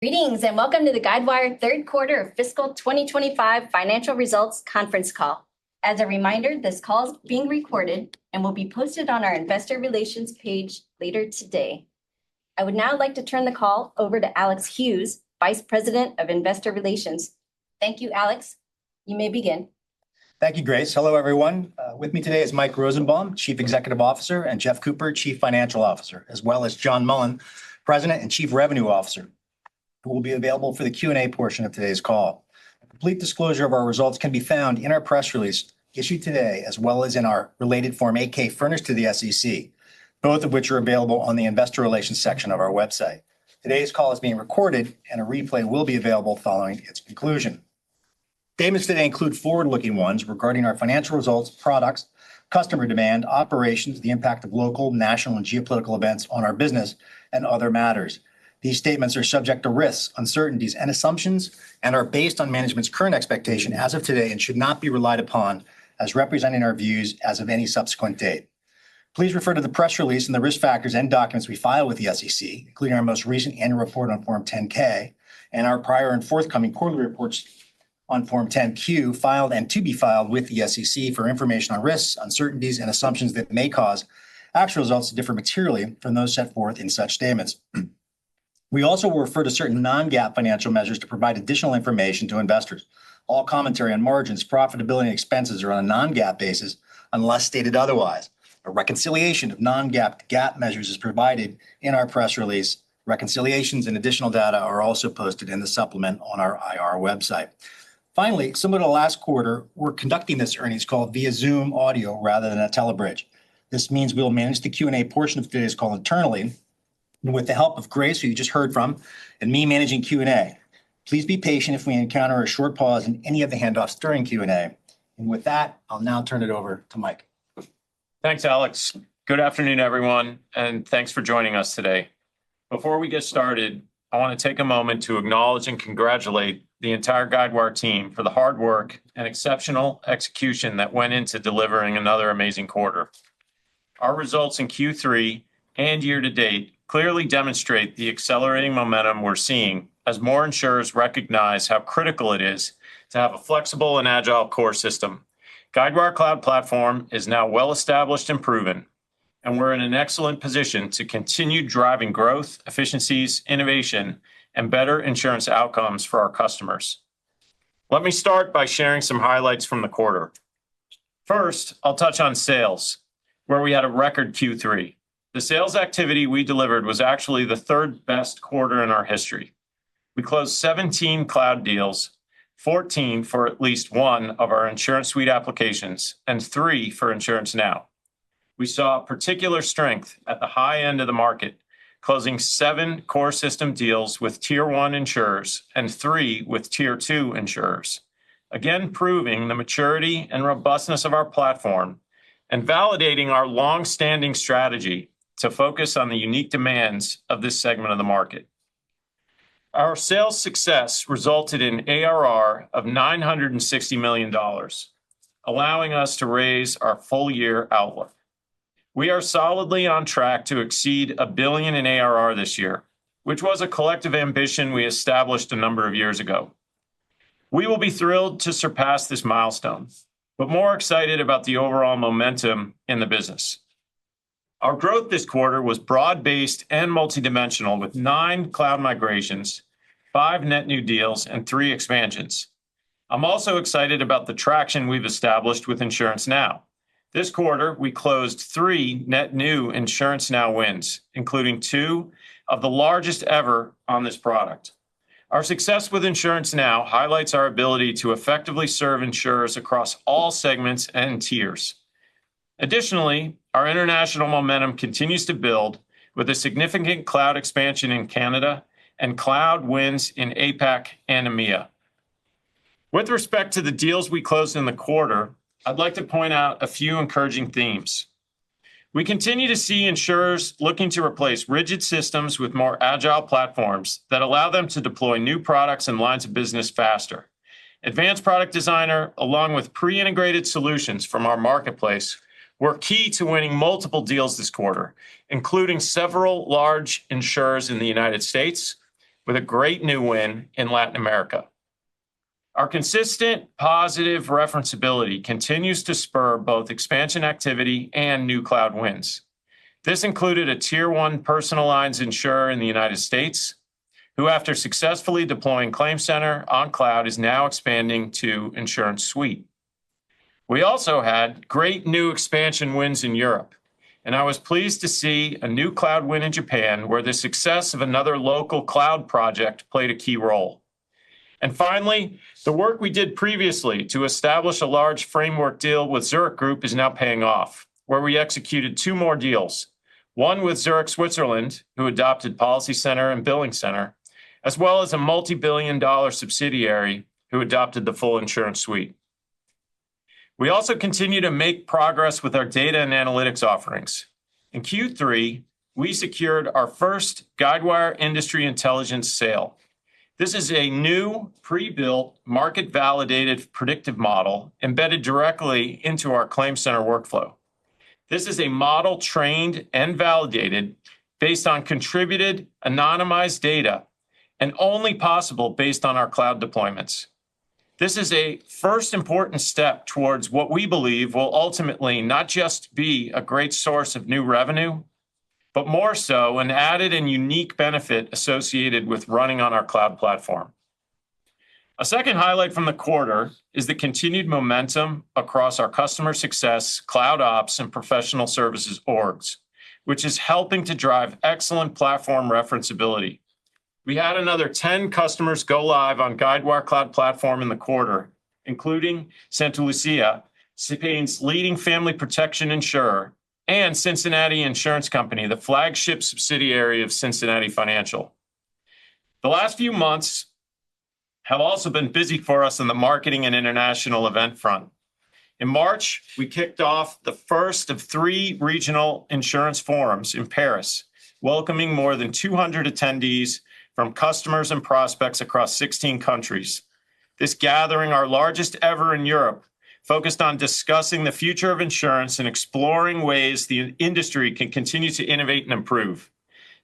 Greetings and welcome to the Guidewire third quarter of fiscal 2025 financial results conference call. As a reminder, this call is being recorded and will be posted on our investor relations page later today. I would now like to turn the call over to Alex Hughes, Vice President of Investor Relations. Thank you, Alex. You may begin. Thank you, Grace. Hello, everyone. With me today is Mike Rosenbaum, Chief Executive Officer, and Jeff Cooper, Chief Financial Officer, as well as John Mullen, President and Chief Revenue Officer, who will be available for the Q&A portion of today's call. A complete disclosure of our results can be found in our press release issued today, as well as in our related Form 8-K furnished to the SEC, both of which are available on the Investor Relations section of our website. Today's call is being recorded, and a replay will be available following its conclusion. Statements today include forward-looking ones regarding our financial results, products, customer demand, operations, the impact of local, national, and geopolitical events on our business, and other matters. These statements are subject to risks, uncertainties, and assumptions, and are based on management's current expectation as of today and should not be relied upon as representing our views as of any subsequent date. Please refer to the press release and the risk factors and documents we file with the SEC, including our most recent annual report on Form 10-K and our prior and forthcoming quarterly reports on Form 10-Q filed and to be filed with the SEC for information on risks, uncertainties, and assumptions that may cause actual results to differ materially from those set forth in such statements. We also will refer to certain non-GAAP financial measures to provide additional information to investors. All commentary on margins, profitability, and expenses are on a non-GAAP basis unless stated otherwise. A reconciliation of non-GAAP to GAAP measures is provided in our press release. Reconciliations and additional data are also posted in the supplement on our IR website. Finally, similar to last quarter, we're conducting this earnings call via Zoom audio rather than a telebridge. This means we'll manage the Q&A portion of today's call internally, with the help of Grace, who you just heard from, and me managing Q&A. Please be patient if we encounter a short pause in any of the handoffs during Q&A. And with that, I'll now turn it over to Mike. Thanks, Alex. Good afternoon, everyone, and thanks for joining us today. Before we get started, I want to take a moment to acknowledge and congratulate the entire Guidewire team for the hard work and exceptional execution that went into delivering another amazing quarter. Our results in Q3 and year-to-date clearly demonstrate the accelerating momentum we're seeing as more insurers recognize how critical it is to have a flexible and agile core system. Guidewire Cloud Platform is now well established and proven, and we're in an excellent position to continue driving growth, efficiencies, innovation, and better insurance outcomes for our customers. Let me start by sharing some highlights from the quarter. First, I'll touch on sales, where we had a record Q3. The sales activity we delivered was actually the third best quarter in our history. We closed 17 cloud deals, 14 for at least one of our InsuranceSuite applications, and 3 for InsuranceNow. We saw particular strength at the high end of the market, closing 7 core system deals with Tier 1 insurers and 3 with Tier 2 insurers, again proving the maturity and robustness of our platform and validating our long-standing strategy to focus on the unique demands of this segment of the market. Our sales success resulted in ARR of $960 million, allowing us to raise our full-year outlook. We are solidly on track to exceed $1 billion in ARR this year, which was a collective ambition we established a number of years ago. We will be thrilled to surpass this milestone, but more excited about the overall momentum in the business. Our growth this quarter was broad-based and multidimensional, with 9 cloud migrations, 5 net new deals, and 3 expansions. I'm also excited about the traction we've established with InsuranceNow. This quarter, we closed 3 net new InsuranceNow wins, including 2 of the largest ever on this product. Our success with InsuranceNow highlights our ability to effectively serve insurers across all segments and tiers. Additionally, our international momentum continues to build with a significant cloud expansion in Canada and cloud wins in APAC and EMEA. With respect to the deals we closed in the quarter, I'd like to point out a few encouraging themes. We continue to see insurers looking to replace rigid systems with more agile platforms that allow them to deploy new products and lines of business faster. Advanced Product Designer, along with pre-integrated solutions from our marketplace, were key to winning multiple deals this quarter, including several large insurers in the United States, with a great new win in Latin America. Our consistent positive referenceability continues to spur both expansion activity and new cloud wins. This included a Tier 1 personal lines insurer in the United States, who after successfully deploying ClaimCenter on cloud is now expanding to InsuranceSuite. We also had great new expansion wins in Europe, and I was pleased to see a new cloud win in Japan where the success of another local cloud project played a key role. And finally, the work we did previously to establish a large framework deal with Zurich Group is now paying off, where we executed 2 more deals, one with Zurich Switzerland, who adopted PolicyCenter and BillingCenter, as well as a multi-billion-dollar subsidiary who adopted the full InsuranceSuite. We also continue to make progress with our data and analytics offerings. In Q3, we secured our first Guidewire Industry Intelligence sale. This is a new, pre-built, market-validated predictive model embedded directly into our ClaimCenter workflow. This is a model trained and validated based on contributed, anonymized data, and only possible based on our cloud deployments. This is a first important step towards what we believe will ultimately not just be a great source of new revenue, but more so an added and unique benefit associated with running on our cloud platform. A second highlight from the quarter is the continued momentum across our customer success, cloud ops, and professional services orgs, which is helping to drive excellent platform referenceability. We had another 10 customers go live on Guidewire Cloud Platform in the quarter, including Santa Lucia, Spain's leading family protection insurer, and Cincinnati Insurance Company, the flagship subsidiary of Cincinnati Financial. The last few months have also been busy for us on the marketing and international event front. In March, we kicked off the first of 3 regional insurance forums in Paris, welcoming more than 200 attendees from customers and prospects across 16 countries. This gathering, our largest ever in Europe, focused on discussing the future of insurance and exploring ways the industry can continue to innovate and improve.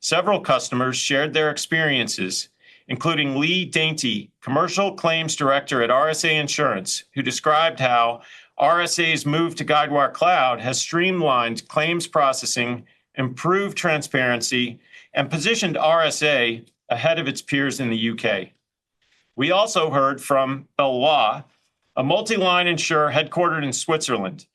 Several customers shared their experiences, including Lee Dainty, Commercial Claims Director at RSA Insurance, who described how RSA's move to Guidewire Cloud has streamlined claims processing, improved transparency, and positioned RSA ahead of its peers in the UK. We also heard from Bellois, a multi-line insurer headquartered in Switzerland,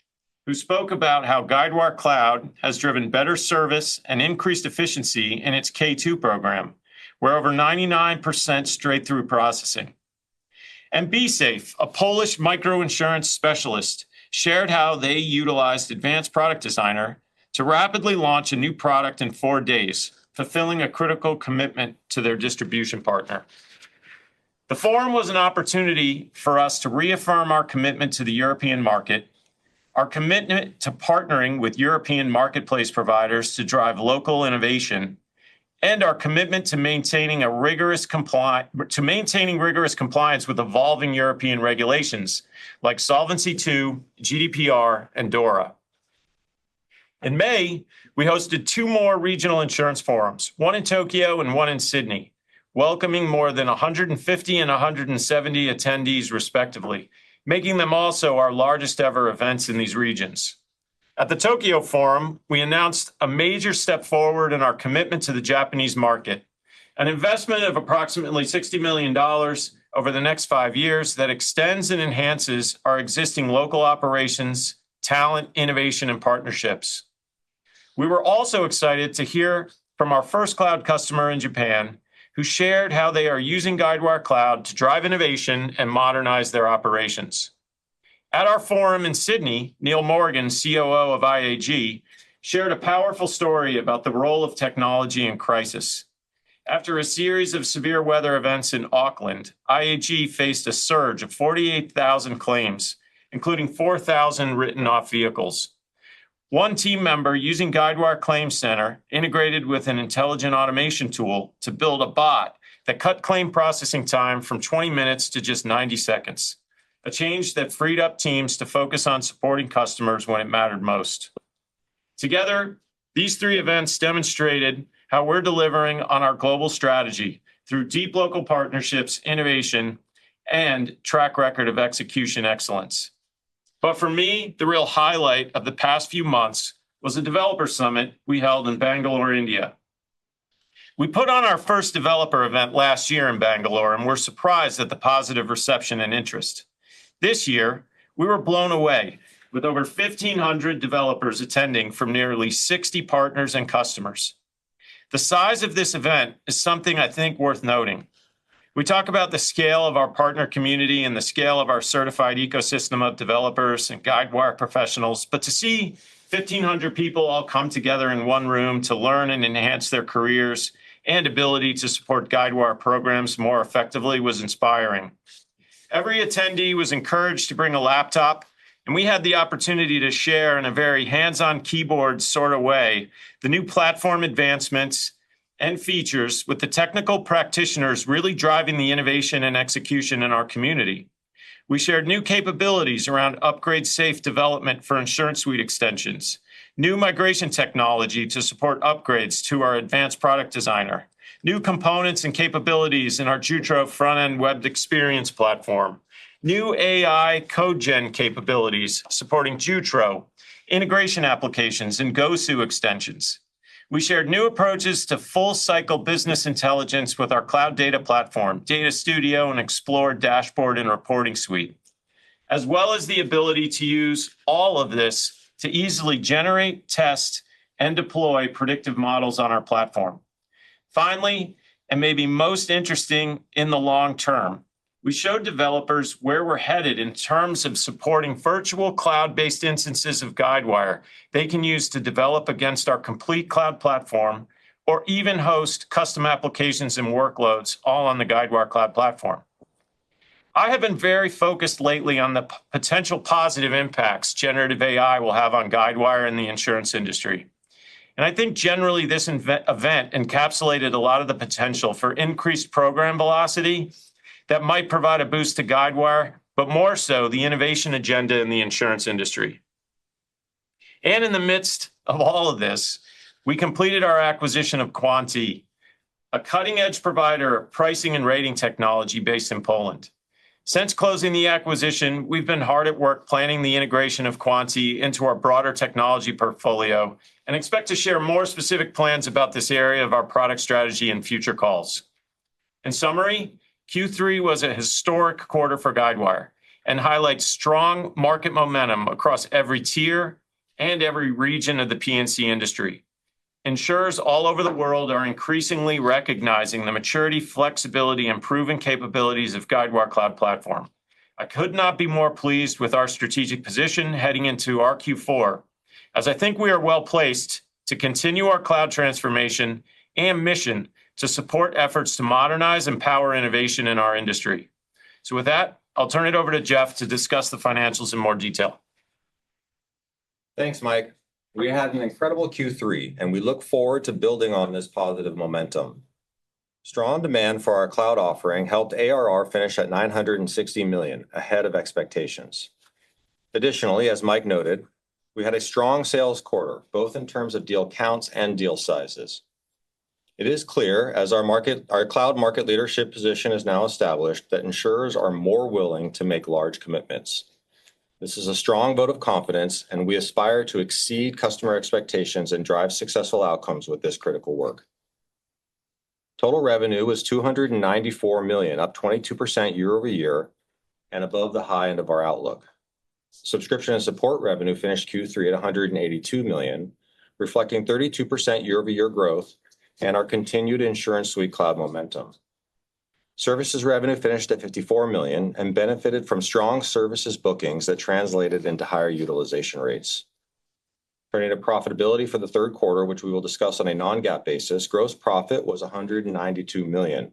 who spoke about how Guidewire Cloud has driven better service and increased efficiency in its K2 program, where over 99% straight-through processing. And BeSafe, a Polish microinsurance specialist, shared how they utilized Advanced Product Designer to rapidly launch a new product in 4 days, fulfilling a critical commitment to their distribution partner. The forum was an opportunity for us to reaffirm our commitment to the European market, our commitment to partnering with European marketplace providers to drive local innovation, and our commitment to maintaining rigorous compliance with evolving European regulations like Solvency II, GDPR, and DORA. In May, we hosted 2 more regional insurance forums, one in Tokyo and one in Sydney, welcoming more than 150 and 170 attendees respectively, making them also our largest ever events in these regions. At the Tokyo Forum, we announced a major step forward in our commitment to the Japanese market, an investment of approximately $60 million over the next 5 years that extends and enhances our existing local operations, talent, innovation, and partnerships. We were also excited to hear from our first cloud customer in Japan, who shared how they are using Guidewire Cloud to drive innovation and modernize their operations. At our forum in Sydney, Neil Morgan, COO of IAG, shared a powerful story about the role of technology in crisis. After a series of severe weather events in Auckland, IAG faced a surge of 48,000 claims, including 4,000 written off vehicles. One team member using Guidewire ClaimCenter integrated with an intelligent automation tool to build a bot that cut claim processing time from 20 minutes to just 90 seconds, a change that freed up teams to focus on supporting customers when it mattered most. Together, these 3 events demonstrated how we're delivering on our global strategy through deep local partnerships, innovation, and track record of execution excellence. But for me, the real highlight of the past few months was a developer summit we held in Bangalore, India. We put on our first developer event last year in Bangalore and were surprised at the positive reception and interest. This year, we were blown away with over 1,500 developers attending from nearly 60 partners and customers. The size of this event is something I think worth noting. We talk about the scale of our partner community and the scale of our certified ecosystem of developers and Guidewire professionals, but to see 1,500 people all come together in one room to learn and enhance their careers and ability to support Guidewire programs more effectively was inspiring. Every attendee was encouraged to bring a laptop, and we had the opportunity to share in a very hands-on keyboard sort of way the new platform advancements and features with the technical practitioners really driving the innovation and execution in our community. We shared new capabilities around upgrade-safe development for InsuranceSuite extensions, new migration technology to support upgrades to our advanced product designer, new components and capabilities in our Jutro front-end web experience platform, new AI code gen capabilities supporting Jutro, integration applications, and GoSu extensions. We shared new approaches to full-cycle business intelligence with our cloud data platform, Data Studio, and Explore dashboard and reporting suite, as well as the ability to use all of this to easily generate, test, and deploy predictive models on our platform. Finally, and maybe most interesting in the long term, we showed developers where we're headed in terms of supporting virtual cloud-based instances of Guidewire they can use to develop against our complete cloud platform or even host custom applications and workloads all on the Guidewire Cloud Platform. I have been very focused lately on the potential positive impacts generative AI will have on Guidewire and the insurance industry. And I think generally this event encapsulated a lot of the potential for increased program velocity that might provide a boost to Guidewire, but more so the innovation agenda in the insurance industry. And in the midst of all of this, we completed our acquisition of Quanti, a cutting-edge provider of pricing and rating technology based in Poland. Since closing the acquisition, we've been hard at work planning the integration of Quanti into our broader technology portfolio and expect to share more specific plans about this area of our product strategy in future calls. In summary, Q3 was a historic quarter for Guidewire and highlights strong market momentum across every tier and every region of the P&C industry. Insurers all over the world are increasingly recognizing the maturity, flexibility, and proven capabilities of Guidewire Cloud Platform. I could not be more pleased with our strategic position heading into our Q4, as I think we are well placed to continue our cloud transformation and mission to support efforts to modernize and power innovation in our industry. So with that, I'll turn it over to Jeff to discuss the financials in more detail. Thanks, Mike. We had an incredible Q3, and we look forward to building on this positive momentum. Strong demand for our cloud offering helped ARR finish at $960 million, ahead of expectations. Additionally, as Mike noted, we had a strong sales quarter, both in terms of deal counts and deal sizes. It is clear, as our cloud market leadership position is now established, that insurers are more willing to make large commitments. This is a strong vote of confidence, and we aspire to exceed customer expectations and drive successful outcomes with this critical work. Total revenue was $294 million, up 22% year over year, and above the high end of our outlook. Subscription and support revenue finished Q3 at $182 million, reflecting 32% year-over-year growth and our continued InsuranceSuite cloud momentum. Services revenue finished at $54 million and benefited from strong services bookings that translated into higher utilization rates. Turning to profitability for the third quarter, which we will discuss on a non-GAAP basis, gross profit was $192 million,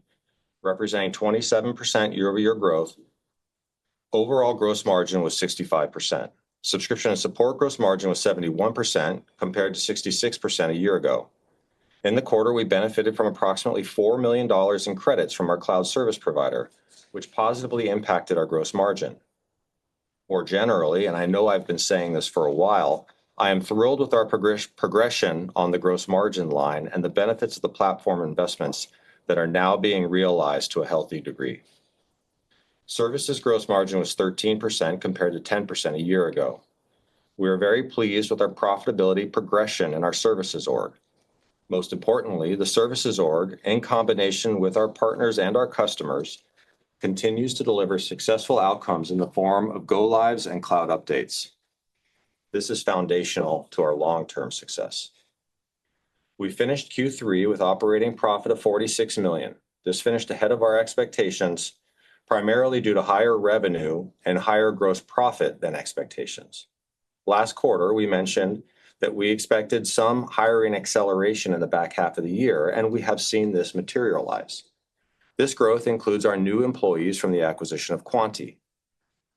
representing 27% year-over-year growth. Overall gross margin was 65%. Subscription and support gross margin was 71% compared to 66% a year ago. In the quarter, we benefited from approximately $4 million in credits from our cloud service provider, which positively impacted our gross margin. More generally, and I know I've been saying this for a while, I am thrilled with our progression on the gross margin line and the benefits of the platform investments that are now being realized to a healthy degree. Services gross margin was 13% compared to 10% a year ago. We are very pleased with our profitability progression in our services org. Most importantly, the services org, in combination with our partners and our customers, continues to deliver successful outcomes in the form of go-lives and cloud updates. This is foundational to our long-term success. We finished Q3 with operating profit of $46 million. This finished ahead of our expectations, primarily due to higher revenue and higher gross profit than expectations. Last quarter, we mentioned that we expected some hiring acceleration in the back half of the year, and we have seen this materialize. This growth includes our new employees from the acquisition of Quanti.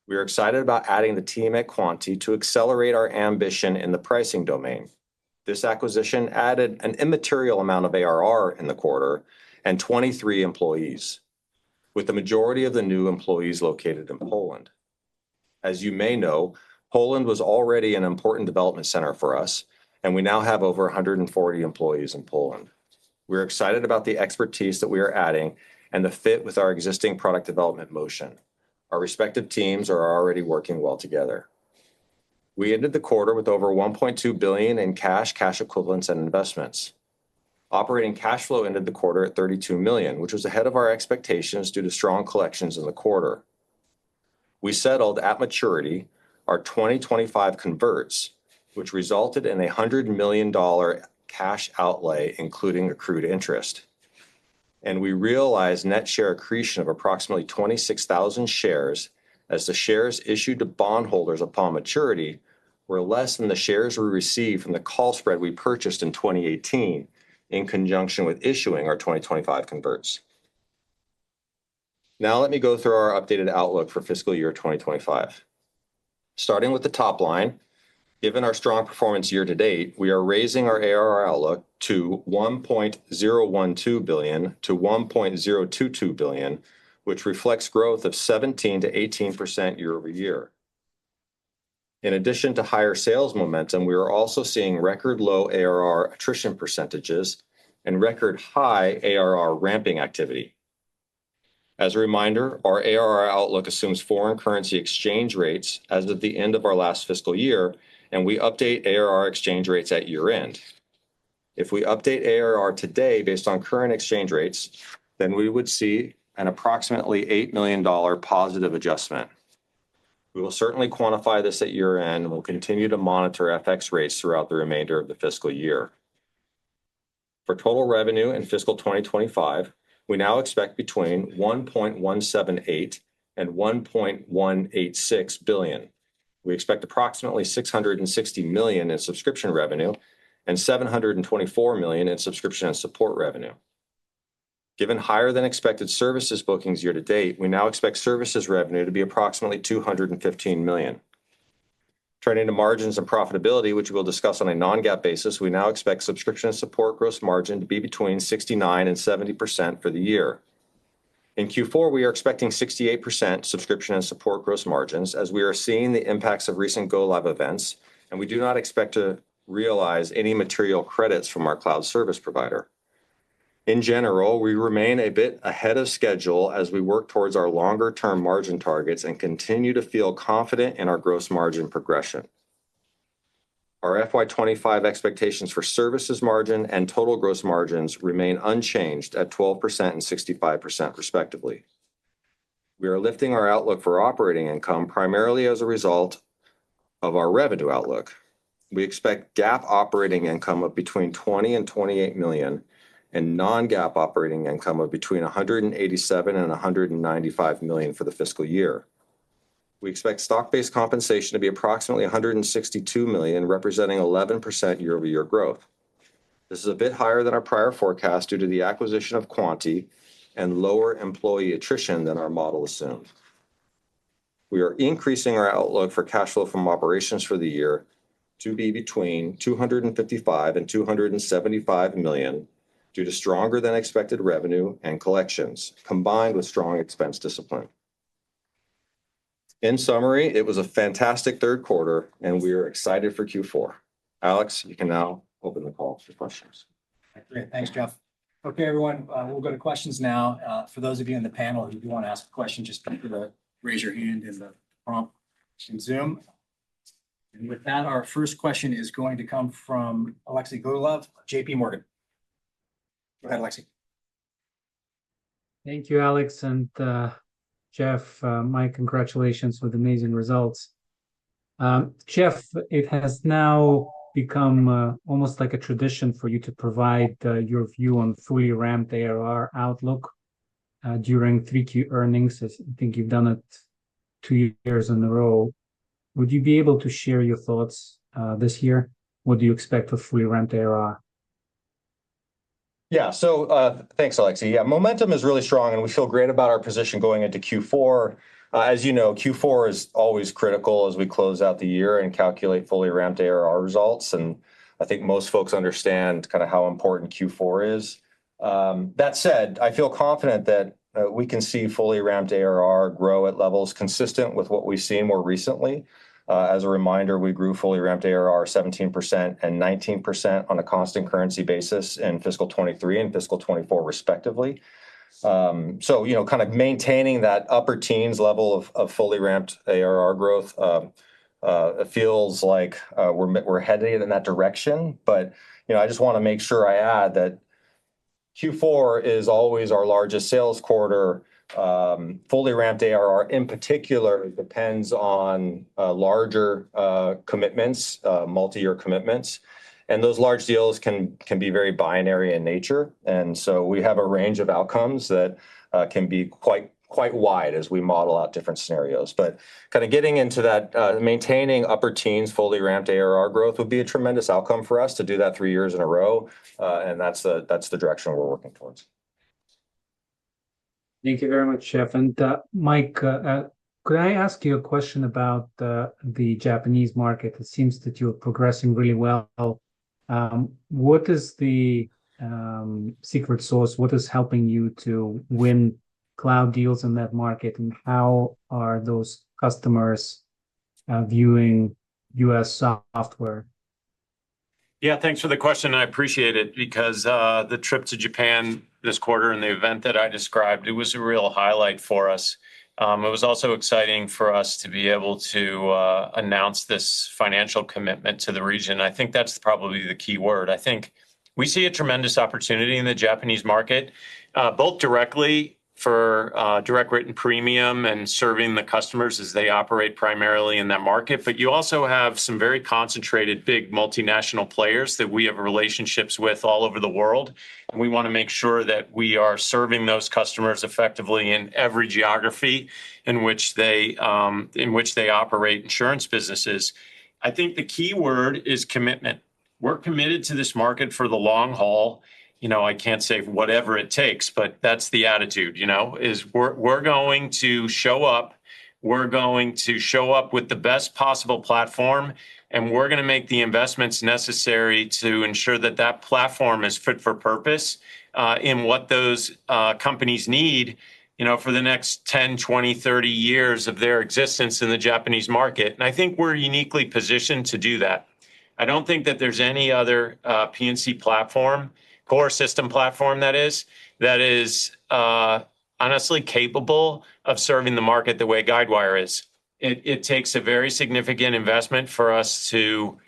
We are excited about adding the team at Quanti to accelerate our ambition in the pricing domain. This acquisition added an immaterial amount of ARR in the quarter and 23 employees, with the majority of the new employees located in Poland. As you may know, Poland was already an important development center for us, and we now have over 140 employees in Poland. We're excited about the expertise that we are adding and the fit with our existing product development motion. Our respective teams are already working well together. We ended the quarter with over $1.2 billion in cash equivalents, and investments. Operating cash flow ended the quarter at $32 million, which was ahead of our expectations due to strong collections in the quarter. We settled at maturity our 2025 converts, which resulted in a $100 million cash outlay, including accrued interest. And we realized net share accretion of approximately 26,000 shares, as the shares issued to bondholders upon maturity were less than the shares we received from the call spread we purchased in 2018 in conjunction with issuing our 2025 converts. Now let me go through our updated outlook for fiscal year 2025. Starting with the top line, given our strong performance year to date, we are raising our ARR outlook to $1.012 billion to $1.022 billion, which reflects growth of 17% to 18% year over year. In addition to higher sales momentum, we are also seeing record low ARR attrition percentages and record high ARR ramping activity. As a reminder, our ARR outlook assumes foreign currency exchange rates as of the end of our last fiscal year, and we update ARR exchange rates at year-end. If we update ARR today based on current exchange rates, then we would see an approximately $8 million positive adjustment. We will certainly quantify this at year-end and will continue to monitor FX rates throughout the remainder of the fiscal year. For total revenue in fiscal 2025, we now expect between $1.178 and $1.186 billion. We expect approximately $660 million in subscription revenue and $724 million in subscription and support revenue. Given higher than expected services bookings year to date, we now expect services revenue to be approximately $215 million. Turning to margins and profitability, which we'll discuss on a non-GAAP basis, we now expect subscription and support gross margin to be between 69% and 70% for the year. In Q4, we are expecting 68% subscription and support gross margins, as we are seeing the impacts of recent go-live events, and we do not expect to realize any material credits from our cloud service provider. In general, we remain a bit ahead of schedule as we work towards our longer-term margin targets and continue to feel confident in our gross margin progression. Our FY25 expectations for services margin and total gross margins remain unchanged at 12% and 65% respectively. We are lifting our outlook for operating income primarily as a result of our revenue outlook. We expect GAAP operating income of between $20 and $28 million and non-GAAP operating income of between $187 and $195 million for the fiscal year. We expect stock-based compensation to be approximately $162 million, representing 11% year-over-year growth. This is a bit higher than our prior forecast due to the acquisition of Quanti and lower employee attrition than our model assumed. We are increasing our outlook for cash flow from operations for the year to be between $255 and $275 million due to stronger than expected revenue and collections, combined with strong expense discipline. In summary, it was a fantastic third quarter, and we are excited for Q4. Alex, you can now open the call for questions. Great. Thanks, Jeff. Okay, everyone, we'll go to questions now. For those of you in the panel who do want to ask a question, just raise your hand in the prompt in Zoom. And with that, our first question is going to come from Alexei Gogolev, JP Morgan. Go ahead, Alexei. Thank you, Alex, and Jeff. My congratulations with amazing results. Jeff, it has now become almost like a tradition for you to provide your view on fully ramped ARR outlook during 3Q earnings. I think you've done it 2 years in a row. Would you be able to share your thoughts this year? What do you expect with fully ramped ARR? Yeah, so thanks, Alexei. Yeah, momentum is really strong, and we feel great about our position going into Q4. As you know, Q4 is always critical as we close out the year and calculate fully ramped ARR results. And I think most folks understand kind of how important Q4 is. That said, I feel confident that we can see fully ramped ARR grow at levels consistent with what we've seen more recently. As a reminder, we grew fully ramped ARR 17% and 19% on a constant currency basis in fiscal 23 and fiscal 24, respectively. So, kind of maintaining that upper teens level of fully ramped ARR growth, it feels like we're headed in that direction. But, I just want to make sure I add that Q4 is always our largest sales quarter. Fully ramped ARR in particular depends on larger commitments, multi-year commitments. And those large deals can be very binary in nature. And so we have a range of outcomes that can be quite wide as we model out different scenarios. But kind of getting into that, maintaining upper teens fully ramped ARR growth would be a tremendous outcome for us to do that 3 years in a row. And that's the direction we're working towards. Thank you very much, Jeff. And Mike, could I ask you a question about the Japanese market? It seems that you're progressing really well. What is the secret sauce? What is helping you to win cloud deals in that market? And how are those customers viewing US software? Yeah, thanks for the question. I appreciate it because the trip to Japan this quarter and the event that I described, it was a real highlight for us. It was also exciting for us to be able to announce this financial commitment to the region. I think that's probably the key word. I think we see a tremendous opportunity in the Japanese market, both directly for direct written premium and serving the customers as they operate primarily in that market. But you also have some very concentrated big multinational players that we have relationships with all over the world. And we want to make sure that we are serving those customers effectively in every geography in which they operate insurance businesses. I think the key word is commitment. We're committed to this market for the long haul. I can't say whatever it takes, but that's the attitude, is we're going to show up. We're going to show up with the best possible platform, and we're going to make the investments necessary to ensure that that platform is fit for purpose in what those companies need, for the next 10, 20, 30 years of their existence in the Japanese market. And I think we're uniquely positioned to do that. I don't think that there's any other P&C platform, core system platform that is honestly capable of serving the market the way Guidewire is. It takes a very significant investment for us to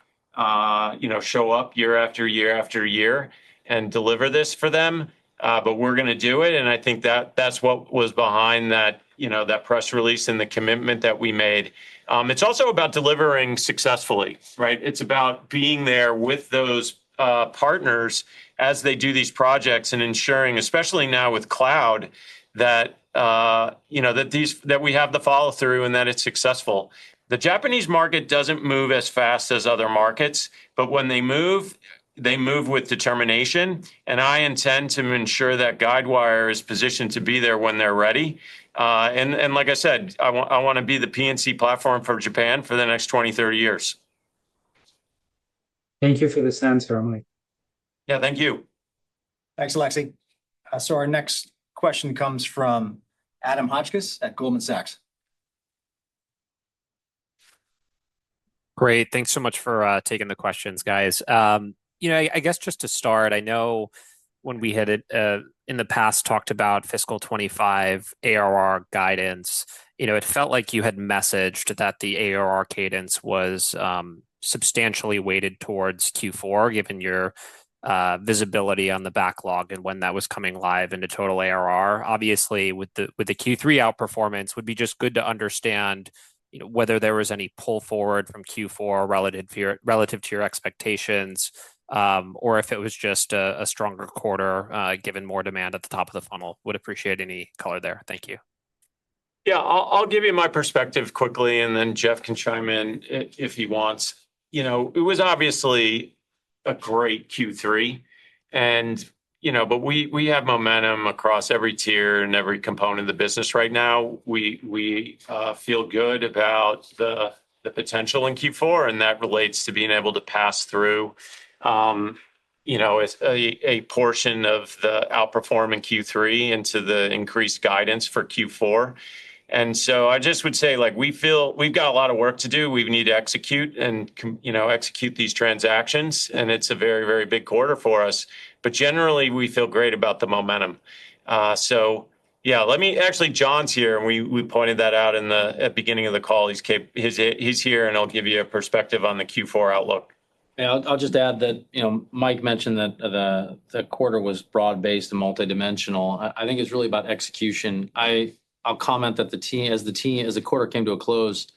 show up year after year after year and deliver this for them. But we're going to do it. And I think that's what was behind that, that press release and the commitment that we made. It's also about delivering successfully, right? It's about being there with those partners as they do these projects and ensuring, especially now with cloud, that that we have the follow through and that it's successful. The Japanese market doesn't move as fast as other markets, but when they move with determination. And I intend to ensure that Guidewire is positioned to be there when they're ready. And like I said, I want to be the P&C platform for Japan for the next 20, 30 years. Thank you for this answer, Mike. Yeah, thank you. Thanks, Alexei. So our next question comes from Adam Hotchkiss at Goldman Sachs. Great. Thanks so much for taking the questions, guys. I guess just to start, I know when we had it in the past talked about fiscal 25 ARR guidance, it felt like you had messaged that the ARR cadence was substantially weighted towards Q4, given your visibility on the backlog and when that was coming live into total ARR. Obviously, with the Q3 outperformance, would be just good to understand, whether there was any pull forward from Q4 relative to your expectations, or if it was just a stronger quarter given more demand at the top of the funnel. Would appreciate any color there. Thank you. Yeah, I'll give you my perspective quickly, and then Jeff can chime in if he wants. It was obviously a great Q3, and but we have momentum across every tier and every component of the business right now. We feel good about the potential in Q4, and that relates to being able to pass through a portion of the outperform in Q3 into the increased guidance for Q4. And so I just would say, we feel we've got a lot of work to do. We need to execute and, execute these transactions. And it's a very, very big quarter for us. But generally, we feel great about the momentum. So, yeah, John's here, and we pointed that out at the beginning of the call. He's here, and I'll give you a perspective on the Q4 outlook. Yeah, I'll just add that, Mike mentioned that the quarter was broad-based and multidimensional. I think it's really about execution. I'll comment that as the quarter came to a close,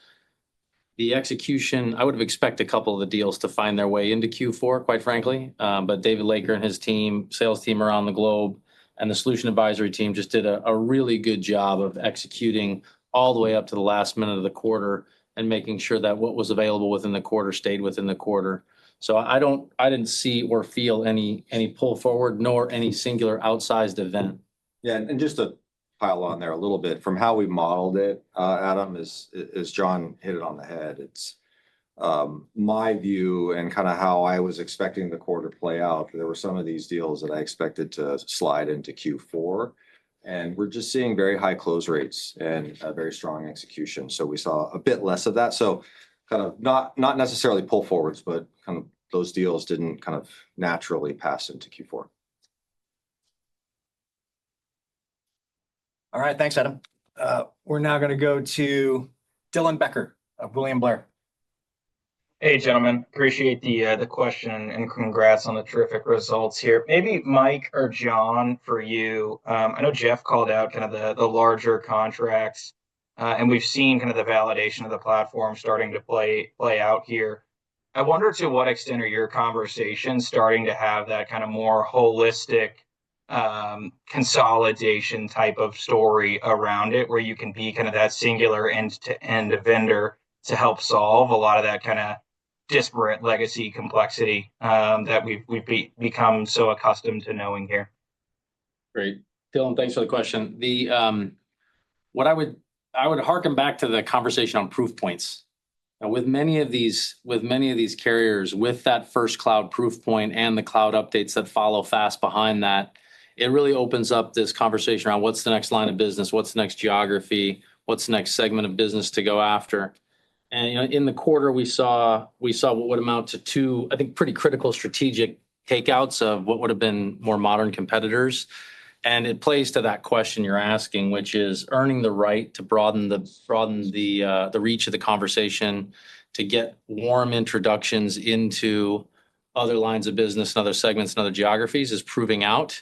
the execution, I would have expected a couple of the deals to find their way into Q4, quite frankly. But David Laker and his team, sales team around the globe, and the solution advisory team just did a really good job of executing all the way up to the last minute of the quarter and making sure that what was available within the quarter stayed within the quarter. So I didn't see or feel any pull forward nor any singular outsized event. Yeah, and just to pile on there a little bit from how we modeled it, Adam, is John hit it on the head. It's my view and kind of how I was expecting the quarter to play out. There were some of these deals that I expected to slide into Q4, and we're just seeing very high close rates and very strong execution. So we saw a bit less of that. So kind of not necessarily pull forwards, but kind of those deals didn't kind of naturally pass into Q4. All right, thanks, Adam. We're now going to go to Dylan Becker of William Blair. Hey, gentlemen, appreciate the question and congrats on the terrific results here. Maybe Mike or John, for you, I know Jeff called out kind of the larger contracts, and we've seen kind of the validation of the platform starting to play out here. I wonder to what extent are your conversations starting to have that kind of more holistic consolidation type of story around it, where you can be kind of that singular end-to-end vendor to help solve a lot of that kind of disparate legacy complexity that we've become so accustomed to knowing here. Great. Dylan, thanks for the question. What I would harken back to the conversation on proof points. Now, with many of these carriers, with that first cloud proof point and the cloud updates that follow fast behind that, it really opens up this conversation around what's the next line of business, what's the next geography, what's the next segment of business to go after. And in the quarter, we saw what would amount to two, I think, pretty critical strategic takeouts of what would have been more modern competitors. And it plays to that question you're asking, which is earning the right to broaden the reach of the conversation, to get warm introductions into other lines of business and other segments and other geographies is proving out.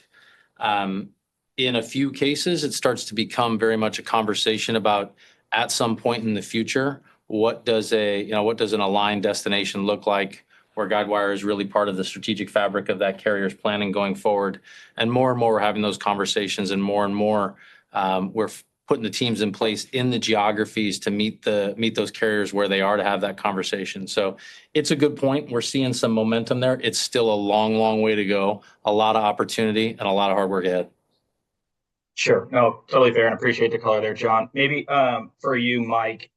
In a few cases, it starts to become very much a conversation about, at some point in the future, what does an aligned destination look like, where Guidewire is really part of the strategic fabric of that carrier's planning going forward. And more we're having those conversations, and more we're putting the teams in place in the geographies to meet those carriers where they are to have that conversation. So it's a good point. We're seeing some momentum there. It's still a long way to go, a lot of opportunity and a lot of hard work ahead. Sure. No, totally fair, and appreciate the color there, John. Maybe for you, Mike,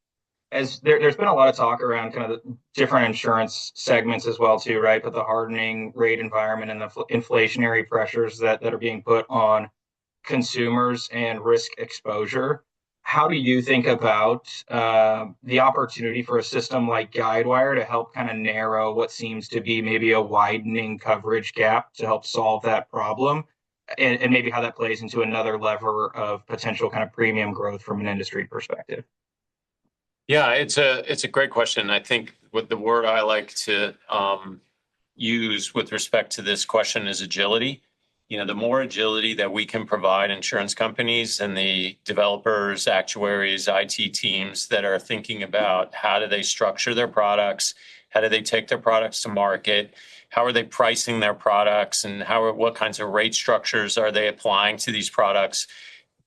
as there's been a lot of talk around kind of the different insurance segments as well too, right? But the hardening rate environment and the inflationary pressures that are being put on consumers and risk exposure. How do you think about the opportunity for a system like Guidewire to help kind of narrow what seems to be maybe a widening coverage gap to help solve that problem? and maybe how that plays into another lever of potential kind of premium growth from an industry perspective. Yeah, it's a great question. I think what the word I like to use with respect to this question is agility. You know, the more agility that we can provide insurance companies and the developers, actuaries, IT teams that are thinking about how do they structure their products, how do they take their products to market, how are they pricing their products, and what kinds of rate structures are they applying to these products.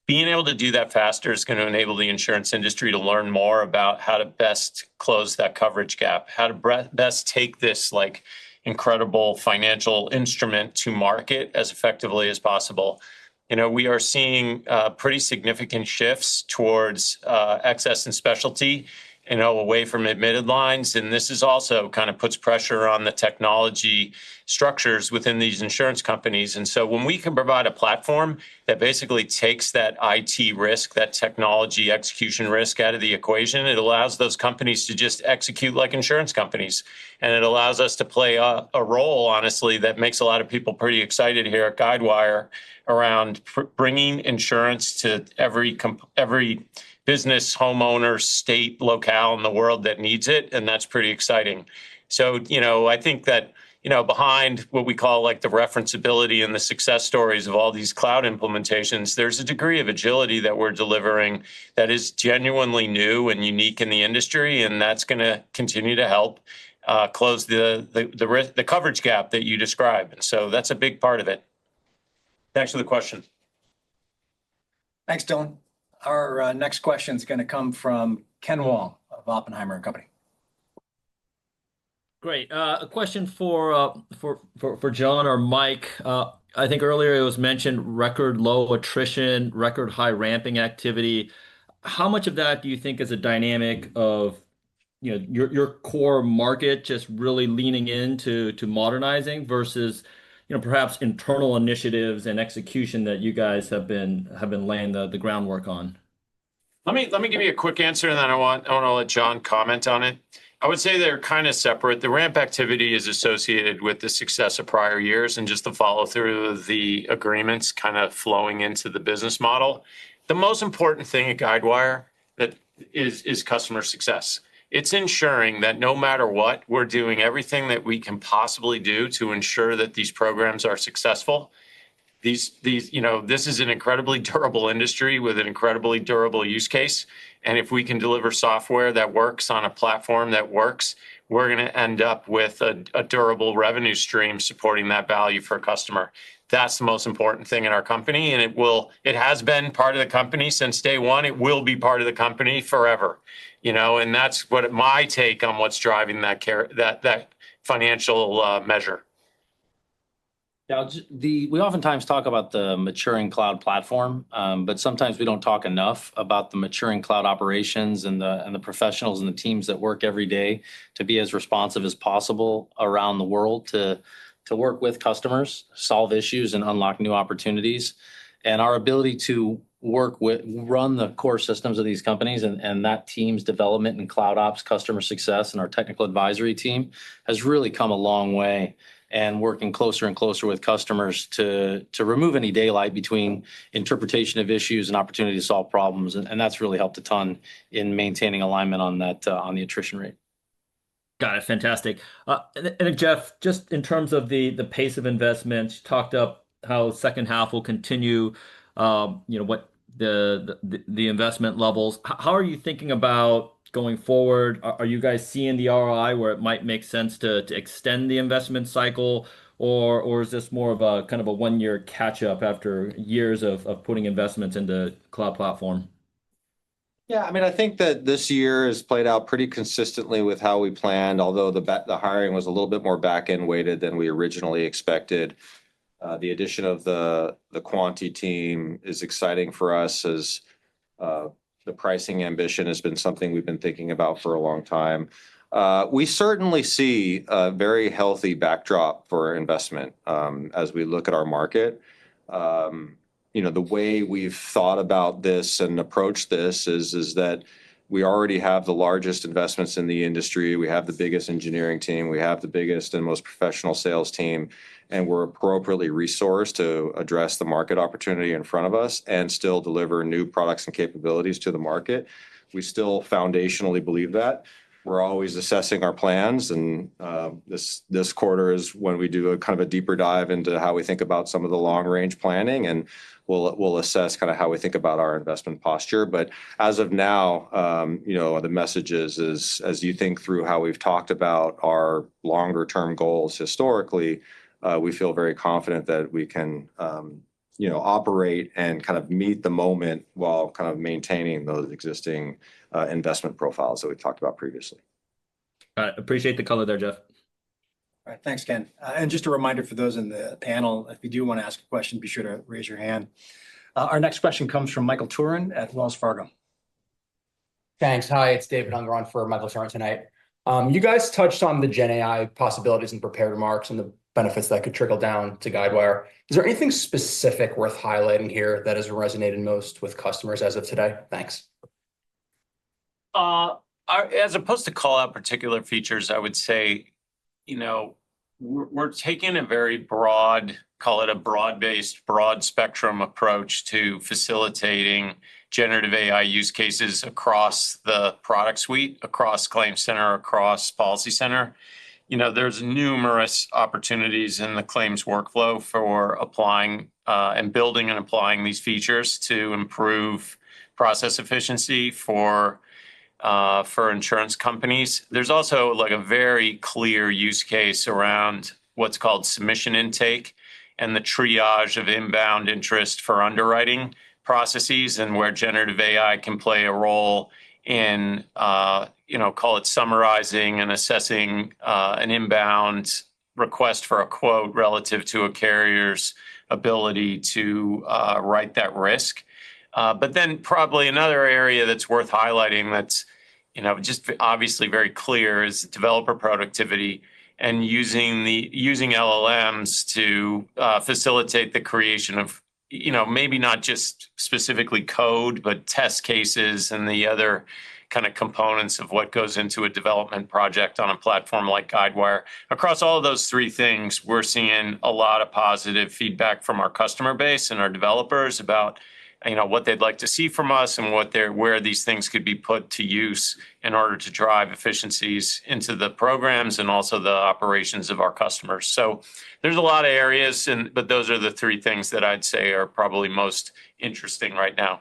Being able to do that faster is going to enable the insurance industry to learn more about how to best close that coverage gap, how to best take this like incredible financial instrument to market as effectively as possible. You know, we are seeing pretty significant shifts towards excess and specialty, you know, away from admitted lines. And this is also kind of puts pressure on the technology structures within these insurance companies. And so when we can provide a platform that basically takes that IT risk, that technology execution risk out of the equation, it allows those companies to just execute like insurance companies. And it allows us to play a role, honestly, that makes a lot of people pretty excited here at Guidewire around bringing insurance to every business, homeowner, state, locale in the world that needs it. And that's pretty exciting. So, you know, I think that, you know, behind what we call like the referenceability and the success stories of all these cloud implementations, there's a degree of agility that we're delivering that is genuinely new and unique in the industry. And that's going to continue to help close the coverage gap that you described. And so that's a big part of it. Thanks for the question. Thanks, Dylan. Our next question is going to come from Ken Wong of Oppenheimer & Company. Great. A question for John or Mike. I think earlier it was mentioned record low attrition, record high ramping activity. How much of that do you think is a dynamic of, you know, your core market just really leaning into modernizing versus, you know, perhaps internal initiatives and execution that you guys have been laying the groundwork on? Let me give you a quick answer, and then I want to let John comment on it. I would say they're kind of separate. The ramp activity is associated with the success of prior years and just the follow through of the agreements kind of flowing into the business model. The most important thing at Guidewire that is customer success. It's ensuring that no matter what, we're doing everything that we can possibly do to ensure that these programs are successful. These, you know, this is an incredibly durable industry with an incredibly durable use case. And if we can deliver software that works on a platform that works, we're going to end up with a durable revenue stream supporting that value for a customer. That's the most important thing in our company. And it has been part of the company since day one. It will be part of the company forever, you know, and that's what my take on what's driving that financial measure. Now, we oftentimes talk about the maturing cloud platform, but sometimes we don't talk enough about the maturing cloud operations and the professionals and the teams that work every day to be as responsive as possible around the world to work with customers, solve issues, and unlock new opportunities. And our ability to run the core systems of these companies and that team's development and cloud ops, customer success, and our technical advisory team has really come a long way. And working closer and closer with customers to remove any daylight between interpretation of issues and opportunity to solve problems. And that's really helped a ton in maintaining alignment on that, on the attrition rate. Got it. Fantastic. And Jeff, just in terms of the pace of investment, you talked up how second half will continue, you know, what the investment levels. How are you thinking about going forward? Are you guys seeing the ROI where it might make sense to extend the investment cycle, or is this more of a kind of a 1-year catch up after years of putting investments into cloud platform? Yeah, I mean, I think that this year has played out pretty consistently with how we planned, although the hiring was a little bit more back-end weighted than we originally expected. The addition of the Quanti team is exciting for us as the pricing ambition has been something we've been thinking about for a long time. We certainly see a very healthy backdrop for investment as we look at our market. You know, the way we've thought about this and approached this is that we already have the largest investments in the industry. We have the biggest engineering team. We have the biggest and most professional sales team, and we're appropriately resourced to address the market opportunity in front of us and still deliver new products and capabilities to the market. We still foundationally believe that. We're always assessing our plans, and this quarter is when we do a kind of a deeper dive into how we think about some of the long-range planning, and we'll assess kind of how we think about our investment posture. But as of now, the message is as you think through how we've talked about our longer-term goals historically, we feel very confident that we can operate and kind of meet the moment while kind of maintaining those existing investment profiles that we talked about previously. All right, appreciate the color there, Jeff. All right, thanks, Ken. And just a reminder for those in the panel, if you do want to ask a question, be sure to raise your hand. Our next question comes from Michael Turin at Wells Fargo. Thanks. Hi, it's David Unger on for Michael Turin tonight. You guys touched on the Gen AI possibilities in prepared remarks and the benefits that could trickle down to Guidewire. Is there anything specific worth highlighting here that has resonated most with customers as of today? Thanks. As opposed to call out particular features, I would say, we're taking a very broad, call it a broad-based, broad spectrum approach to facilitating generative AI use cases across the product suite, across ClaimCenter, across PolicyCenter. There's numerous opportunities in the claims workflow for applying and building and applying these features to improve process efficiency for insurance companies. There's also like a very clear use case around what's called submission intake and the triage of inbound interest for underwriting processes, and where generative AI can play a role in, call it summarizing and assessing an inbound request for a quote relative to a carrier's ability to write that risk. But then probably another area that's worth highlighting that's, just obviously very clear is developer productivity and using LLMs to facilitate the creation of, maybe not just specifically code, but test cases and the other kind of components of what goes into a development project on a platform like Guidewire. Across all of those three things, we're seeing a lot of positive feedback from our customer base and our developers about what they'd like to see from us and where these things could be put to use in order to drive efficiencies into the programs and also the operations of our customers. So there's a lot of areas, but those are the three things that I'd say are probably most interesting right now.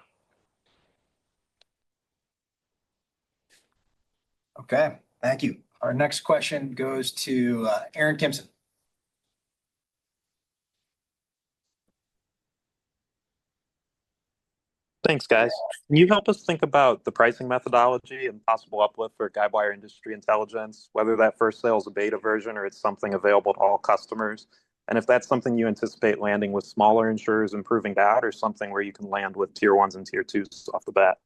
Okay, thank you. Our next question goes to Aaron Kimson. Thanks, guys. Can you help us think about the pricing methodology and possible uplift for Guidewire Industry Intelligence, whether that first sale is a beta version or it's something available to all customers? And if that's something you anticipate landing with smaller insurers and proving that, or something where you can land with tier ones and tier twos off the bat?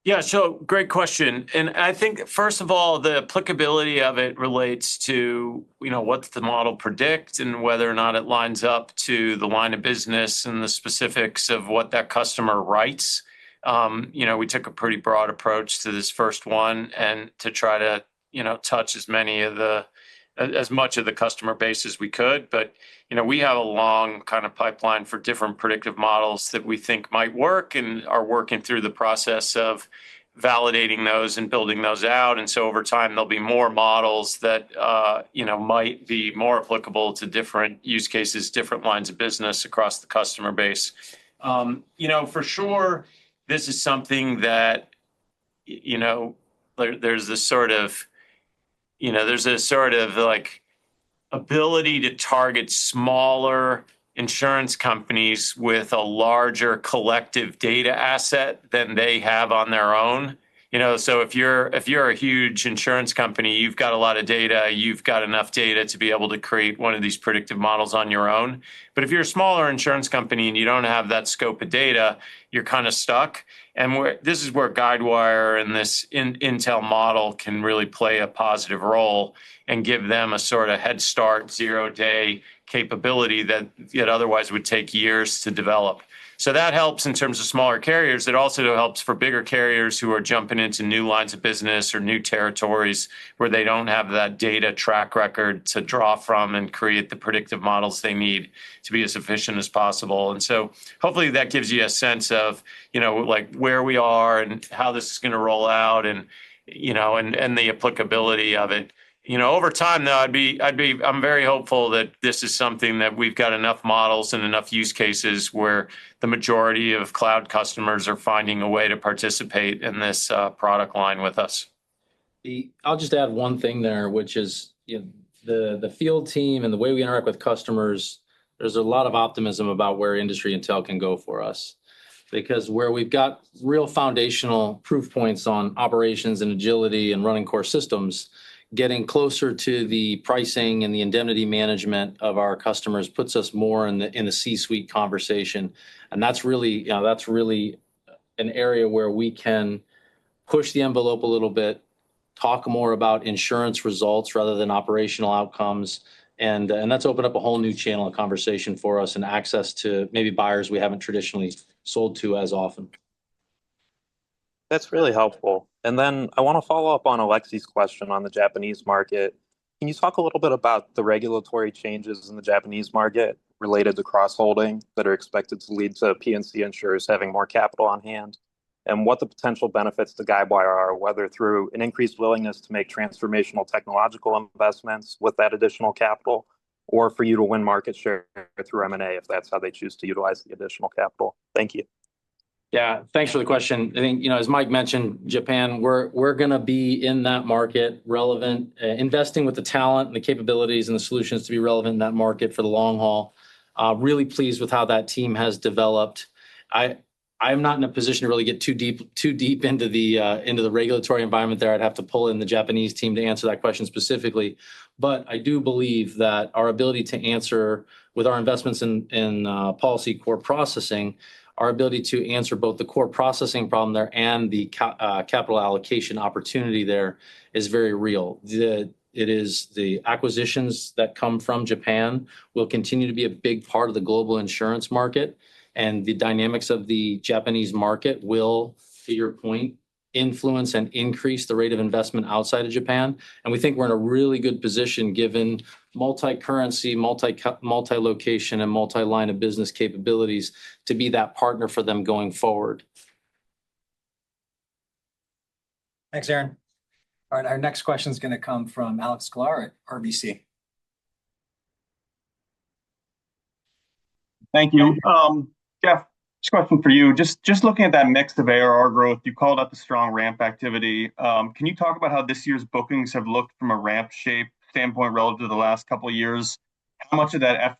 Yeah, so great question. And I think, first of all, the applicability of it relates to, what's the model predict and whether or not it lines up to the line of business and the specifics of what that customer writes. We took a pretty broad approach to this first one and to try to, touch as much of the customer base as we could. But, we have a long kind of pipeline for different predictive models that we think might work and are working through the process of validating those and building those out. And so over time, there'll be more models that, might be more applicable to different use cases, different lines of business across the customer base. For sure, this is something that, there's a sort of like ability to target smaller insurance companies with a larger collective data asset than they have on their own. So if you're a huge insurance company, you've got a lot of data, you've got enough data to be able to create one of these predictive models on your own. But if you're a smaller insurance company and you don't have that scope of data, you're kind of stuck. And this is where Guidewire and this Intel model can really play a positive role and give them a sort of head start, 0-day capability that otherwise would take years to develop. So that helps in terms of smaller carriers. It also helps for bigger carriers who are jumping into new lines of business or new territories where they don't have that data track record to draw from and create the predictive models they need to be as efficient as possible. And so hopefully that gives you a sense of, like where we are and how this is going to roll out and, and the applicability of it. Over time, though, I'm very hopeful that this is something that we've got enough models and enough use cases where the majority of cloud customers are finding a way to participate in this product line with us. I'll just add one thing there, which is the field team and the way we interact with customers. There's a lot of optimism about where industry intel can go for us, because where we've got real foundational proof points on operations and agility and running core systems, getting closer to the pricing and the indemnity management of our customers puts us more in the C-suite conversation, and that's really an area where we can push the envelope a little bit, talk more about insurance results rather than operational outcomes, and that's opened up a whole new channel of conversation for us and access to maybe buyers we haven't traditionally sold to as often. That's really helpful. And then I want to follow up on Alexi's question on the Japanese market. Can you talk a little bit about the regulatory changes in the Japanese market related to cross-holding that are expected to lead to P&C insurers having more capital on hand, and what the potential benefits to Guidewire are, whether through an increased willingness to make transformational technological investments with that additional capital, or for you to win market share through M&A if that's how they choose to utilize the additional capital? Thank you. Yeah, thanks for the question. I think, as Mike mentioned, Japan, we're going to be in that market relevant, investing with the talent and the capabilities and the solutions to be relevant in that market for the long haul. Really pleased with how that team has developed. I'm not in a position to really get too deep into the regulatory environment there. I'd have to pull in the Japanese team to answer that question specifically. But I do believe that our ability to answer with our investments in policy core processing, our ability to answer both the core processing problem there and the capital allocation opportunity there is very real. It is the acquisitions that come from Japan will continue to be a big part of the global insurance market, and the dynamics of the Japanese market will, to your point, influence and increase the rate of investment outside of Japan. And we think we're in a really good position given multi-currency, multi-location, and multi-line of business capabilities to be that partner for them going forward. Thanks, Aaron. All right, our next question is going to come from Alex Sklar at RBC. Thank you. Jeff, this question for you. Just looking at that mix of ARR growth, you called out the strong ramp activity. Can you talk about how this year's bookings have looked from a ramp shape standpoint relative to the last couple of years? How much of that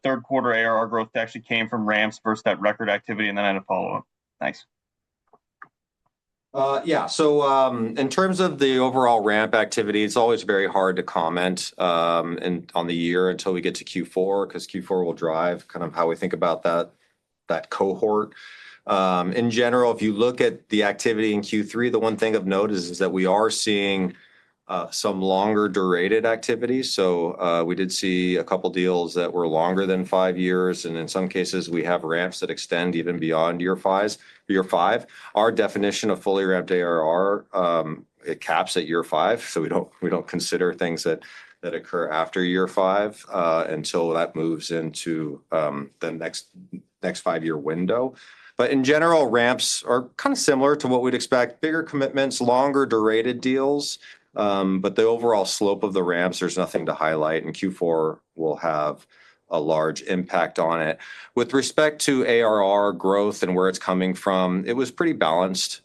third quarter ARR growth actually came from ramps versus that record activity? And then I had a follow-up. Thanks. So in terms of the overall ramp activity, it's always very hard to comment on the year until we get to Q4, because Q4 will drive kind of how we think about that cohort. In general, if you look at the activity in Q3, the one thing of note is that we are seeing some longer durated activity. So we did see a couple deals that were longer than 5 years, and in some cases we have ramps that extend even beyond year five. Our definition of fully ramped ARR, it caps at year 5, so we don't consider things that occur after year 5 until that moves into the next 5-year window. But in general, ramps are kind of similar to what we'd expect: bigger commitments, longer durated deals. But the overall slope of the ramps, there's nothing to highlight, and Q4 will have a large impact on it. With respect to ARR growth and where it's coming from, it was pretty balanced.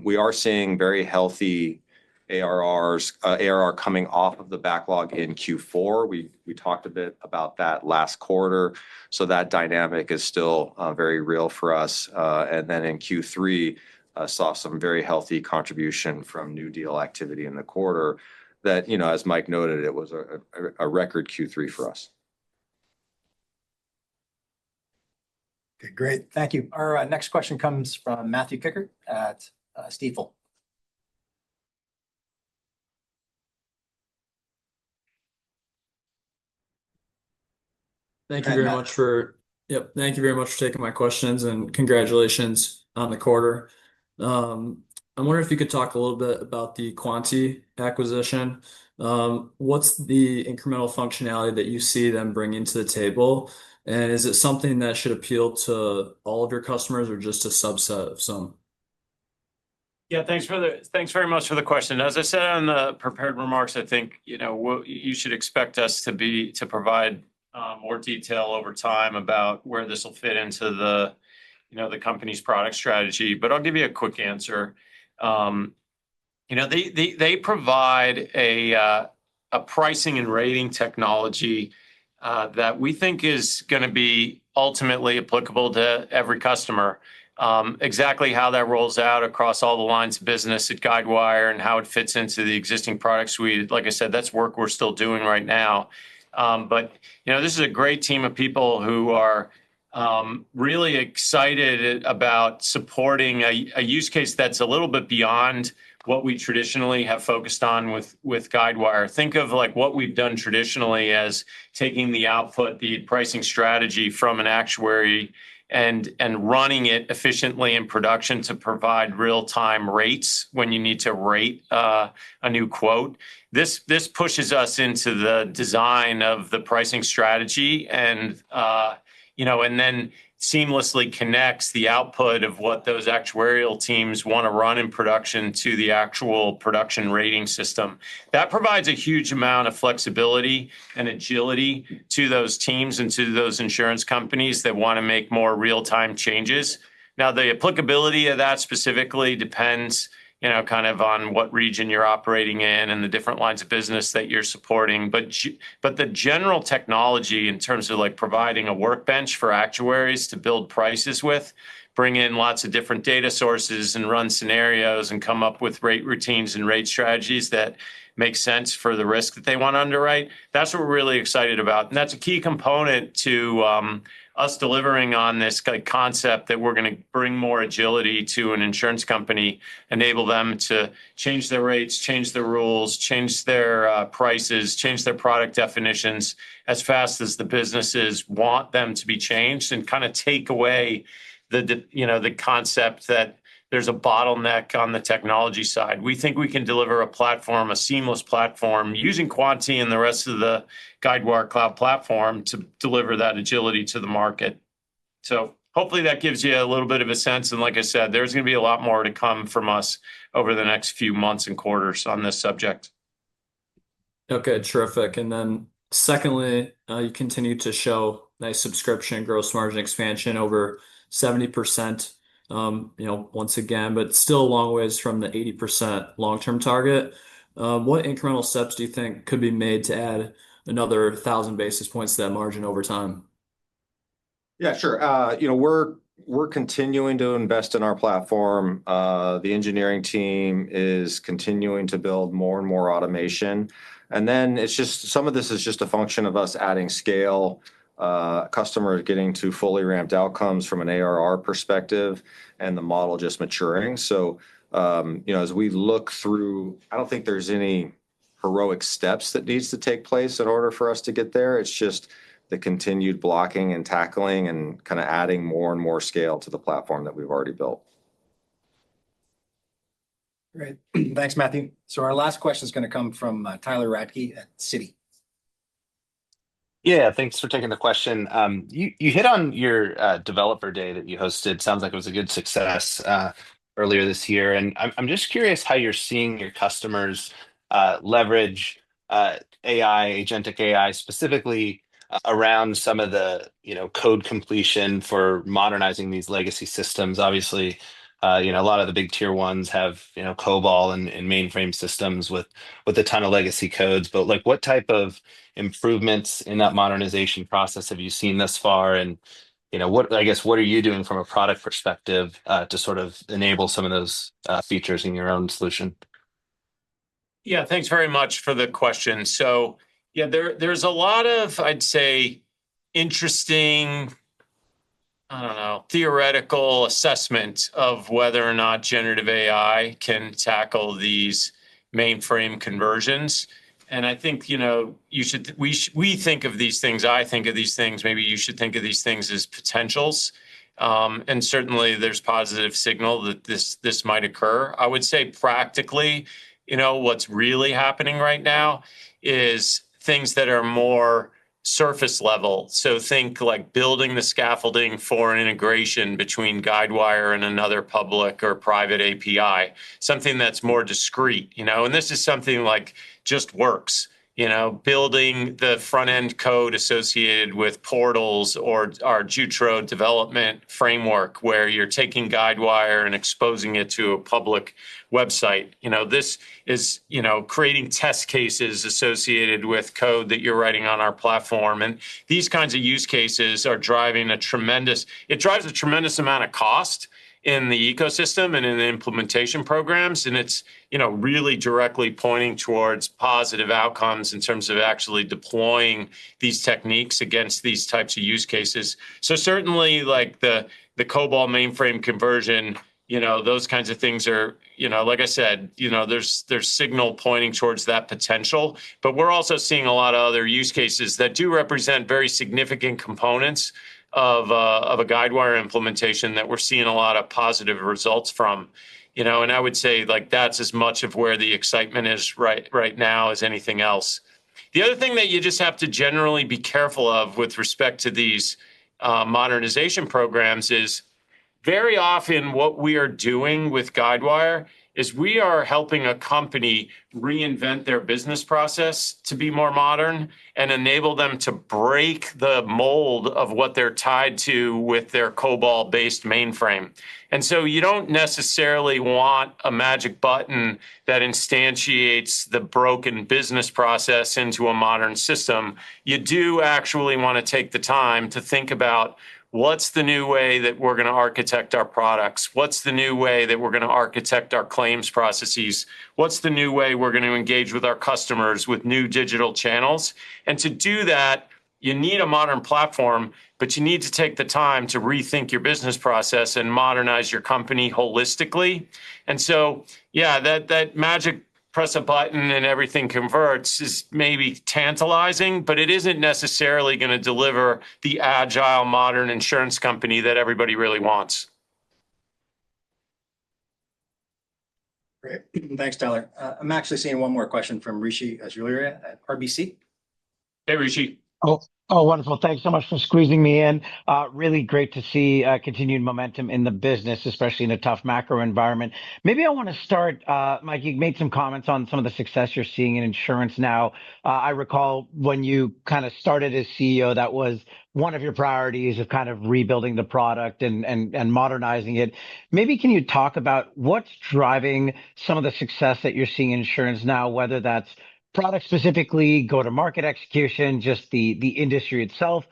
We are seeing very healthy ARR coming off of the backlog in Q4. We talked a bit about that last quarter, so that dynamic is still very real for us. And then in Q3, saw some very healthy contribution from new deal activity in the quarter that, as Mike noted, it was a record Q3 for us. Okay, great. Thank you. Our next question comes from Matthew Kikkert at Stifel. Thank you very much for Yep. Thank you very much for taking my questions and congratulations on the quarter. I wonder if you could talk a little bit about the Quanti acquisition. What's the incremental functionality that you see them bringing to the table? And is it something that should appeal to all of your customers or just a subset of some? Yeah, thanks very much for the question. As I said on the prepared remarks, I think, you should expect us to provide more detail over time about where this will fit into the company's product strategy. But I'll give you a quick answer. They provide a pricing and rating technology that we think is going to be ultimately applicable to every customer. Exactly how that rolls out across all the lines of business at Guidewire and how it fits into the existing product suite, like I said, that's work we're still doing right now. But this is a great team of people who are really excited about supporting a use case that's a little bit beyond what we traditionally have focused on with Guidewire. Think of like what we've done traditionally as taking the output, the pricing strategy from an actuary and running it efficiently in production to provide real-time rates when you need to rate a new quote. This pushes us into the design of the pricing strategy and then seamlessly connects the output of what those actuarial teams want to run in production to the actual production rating system. That provides a huge amount of flexibility and agility to those teams and to those insurance companies that want to make more real-time changes. Now, the applicability of that specifically depends kind of on what region you're operating in and the different lines of business that you're supporting. But the general technology in terms of like providing a workbench for actuaries to build prices with, bring in lots of different data sources and run scenarios and come up with rate routines and rate strategies that make sense for the risk that they want to underwrite. That's what we're really excited about. And that's a key component to us delivering on this concept that we're going to bring more agility to an insurance company, enable them to change their rates, change their rules, change their prices, change their product definitions as fast as the businesses want them to be changed, and kind of take away the concept that there's a bottleneck on the technology side. We think we can deliver a seamless platform using Quanti and the rest of the Guidewire Cloud platform to deliver that agility to the market. So hopefully that gives you a little bit of a sense. And like I said, there's going to be a lot more to come from us over the next few months and quarters on this subject. Okay, terrific. And then secondly, you continue to show nice subscription gross margin expansion over 70%. Once again, but still a long ways from the 80% long-term target. What incremental steps do you think could be made to add another 1,000 basis points to that margin over time? Yeah, sure. We're continuing to invest in our platform. The engineering team is continuing to build more and more automation. And then it's just some of this is just a function of us adding scale, customers getting to fully ramped outcomes from an ARR perspective, and the model just maturing. So, as we look through, I don't think there's any heroic steps that needs to take place in order for us to get there. It's just the continued blocking and tackling and kind of adding more and more scale to the platform that we've already built. Great. Thanks, Matthew. So our last question is going to come from Tyler Radke at Citi. Yeah, thanks for taking the question. You hit on your developer day that you hosted. Sounds like it was a good success earlier this year. And I'm just curious how you're seeing your customers leverage AI, agentic AI, specifically around some of the code completion for modernizing these legacy systems. Obviously, a lot of the big tier ones have COBOL and mainframe systems with a ton of legacy codes. But like, what type of improvements in that modernization process have you seen thus far? And what are you doing from a product perspective to sort of enable some of those features in your own solution? Yeah, thanks very much for the question. So yeah, there's a lot of, I'd say, interesting, theoretical assessment of whether or not generative AI can tackle these mainframe conversions. And I think, we think of these things, I think of these things, maybe you should think of these things as potentials. And certainly there's positive signal that this might occur. I would say practically, what's really happening right now is things that are more surface level. So think like building the scaffolding for an integration between Guidewire and another public or private API, something that's more discrete, and this is something like just works. Building the front end code associated with portals or our Jutro development framework, where you're taking Guidewire and exposing it to a public website. This is, creating test cases associated with code that you're writing on our platform. And these kinds of use cases are driving it drives a tremendous amount of cost in the ecosystem and in the implementation programs. And it's, really directly pointing towards positive outcomes in terms of actually deploying these techniques against these types of use cases. So certainly like the COBOL mainframe conversion, those kinds of things are, like I said, there's signal pointing towards that potential, but we're also seeing a lot of other use cases that do represent very significant components of a Guidewire implementation that we're seeing a lot of positive results from, and I would say like that's as much of where the excitement is right now as anything else. The other thing that you just have to generally be careful of with respect to these modernization programs is very often what we are doing with Guidewire is we are helping a company reinvent their business process to be more modern and enable them to break the mold of what they're tied to with their COBOL-based mainframe. And so you don't necessarily want a magic button that instantiates the broken business process into a modern system. You do actually want to take the time to think about what's the new way that we're going to architect our products? What's the new way that we're going to architect our claims processes? What's the new way we're going to engage with our customers with new digital channels? And to do that, you need a modern platform, but you need to take the time to rethink your business process and modernize your company holistically. And so, yeah, that magic press a button and everything converts is maybe tantalizing, but it isn't necessarily going to deliver the agile, modern insurance company that everybody really wants. Great. Thanks, Tyler. I'm actually seeing one more question from Rishi Ajulia at RBC. Hey, Rishi. Oh, wonderful. Thanks so much for squeezing me in. Really great to see continued momentum in the business, especially in a tough macro environment. Maybe I want to start, Mike, you made some comments on some of the success you're seeing in InsuranceNow. I recall when you kind of started as CEO, that was one of your priorities of kind of rebuilding the product and modernizing it. Maybe can you talk about what's driving some of the success that you're seeing in InsuranceNow, whether that's product specifically, go-to-market execution, just the industry itself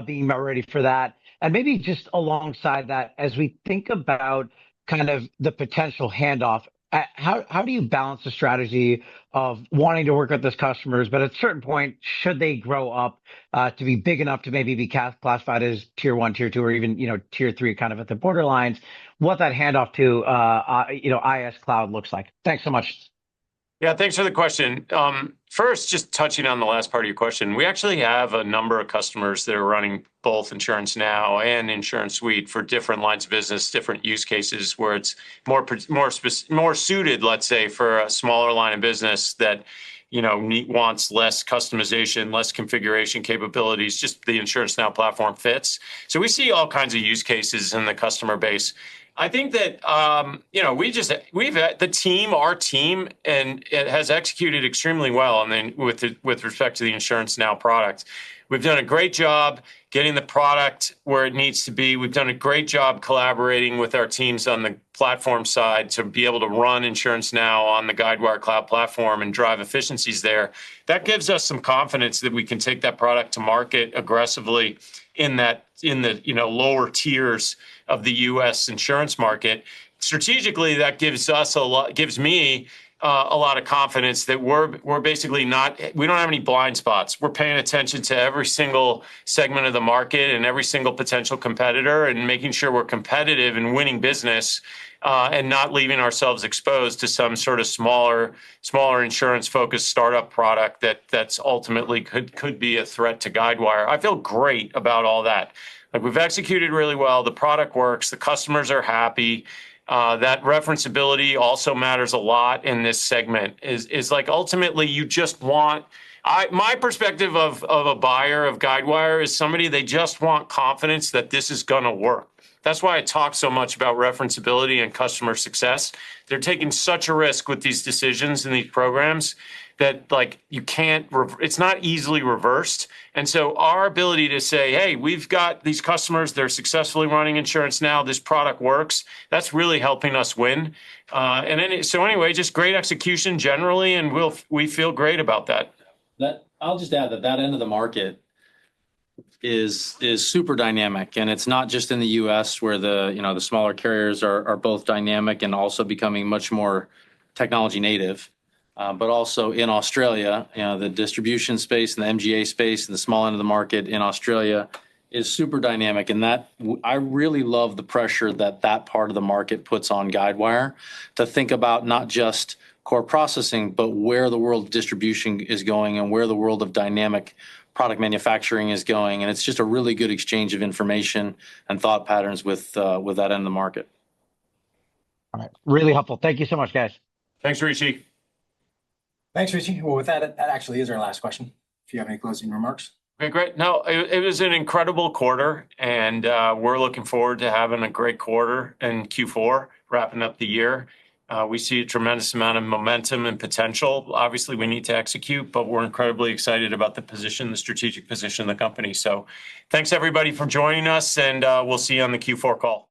being ready for that. And maybe just alongside that, as we think about kind of the potential handoff, how do you balance the strategy of wanting to work with those customers, but at a certain point, should they grow up to be big enough to maybe be classified as tier 1, tier 2, or even tier 3, kind of at the borderlines, what that handoff to IS Cloud looks like? Thanks so much. Yeah, thanks for the question. First, just touching on the last part of your question, we actually have a number of customers that are running both InsuranceNow and InsuranceSuite for different lines of business, different use cases where it's more suited, let's say, for a smaller line of business that wants less customization, less configuration capabilities. Just the InsuranceNow platform fits. So we see all kinds of use cases in the customer base. I think that our team, and it has executed extremely well. And then with respect to the InsuranceNow product, we've done a great job getting the product where it needs to be. We've done a great job collaborating with our teams on the platform side to be able to run InsuranceNow on the Guidewire Cloud platform and drive efficiencies there. That gives us some confidence that we can take that product to market aggressively in the lower tiers of the U.S. insurance market. Strategically, that gives me a lot of confidence that we're basically we don't have any blind spots. We're paying attention to every single segment of the market and every single potential competitor and making sure we're competitive and winning business and not leaving ourselves exposed to some sort of smaller insurance-focused startup product that's ultimately could be a threat to Guidewire. I feel great about all that. Like, we've executed really well. The product works. The customers are happy. That referenceability also matters a lot in this segment. Is like, ultimately you just want. My perspective of a buyer of Guidewire is somebody, they just want confidence that this is going to work. That's why I talk so much about referenceability and customer success. They're taking such a risk with these decisions and these programs that, like, you can't, it's not easily reversed. And so our ability to say, hey, we've got these customers, they're successfully running InsuranceNow, this product works, that's really helping us win. So anyway, just great execution generally, and we feel great about that. I'll just add that end of the market is super dynamic, and it's not just in the US where the smaller carriers are both dynamic and also becoming much more technology native, but also in Australia, the distribution space and the MGA space and the small end of the market in Australia is super dynamic, and that I really love the pressure that part of the market puts on Guidewire to think about not just core processing, but where the world of distribution is going and where the world of dynamic product manufacturing is going. And it's just a really good exchange of information and thought patterns with that end of the market. All right. Really helpful. Thank you so much, guys. Thanks, Rishi. Thanks, Richie. Well, with that actually is our last question. If you have any closing remarks. Okay, great. No, it was an incredible quarter, and we're looking forward to having a great quarter in Q4, wrapping up the year. We see a tremendous amount of momentum and potential. Obviously, we need to execute, but we're incredibly excited about the strategic position of the company. So thanks, everybody, for joining us, and we'll see you on the Q4 call.